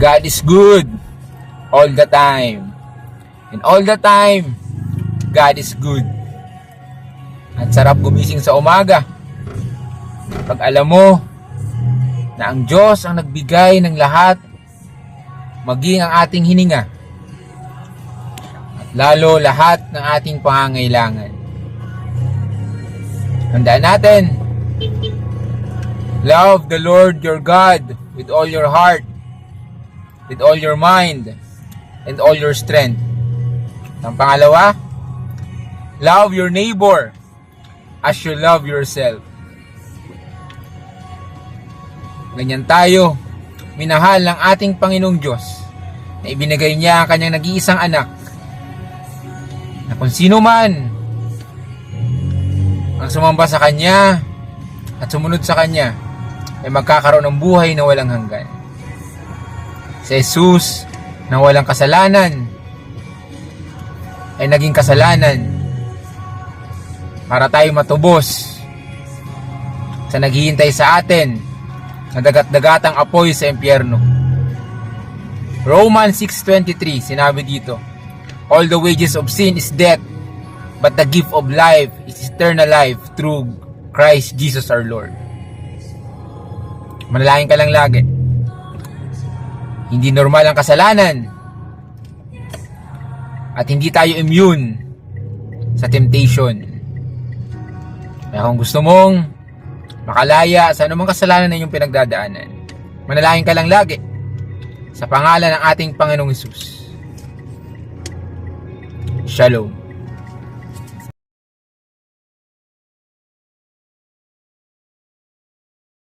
God is good all the time. And all the time, God is good. At sarap gumising sa umaga pag alam mo na ang Diyos ang nagbigay ng lahat, maging ang ating hininga, at lalo lahat ng ating pangangailangan. Tandaan natin, love the Lord your God with all your heart, with all your mind, and all your strength. Ang pangalawa, love your neighbor as you love yourself. Ganyan tayo minahal ng ating Panginoong Diyos na ibinigay niya ang kanyang nag-iisang anak, na kung sino man ang sumamba sa kanya at sumunod sa kanya ay magkakaroon ng buhay na walang hanggan. Si Jesus na walang kasalanan ay naging kasalanan para tayo matubos sa naghihintay sa atin na dagat-dagatang apoy sa impyerno. Romans 6:23, sinabi dito, all the wages of sin is death, but the gift of life is eternal life through Christ Jesus our Lord. Manalangin ka lang lagi. Hindi normal ang kasalanan at hindi tayo immune sa temptation. Kaya kung gusto mong makalaya sa anumang kasalanan na iyong pinagdadaanan, manalangin ka lang lagi sa pangalan ng ating Panginoong Hesus. Shalom.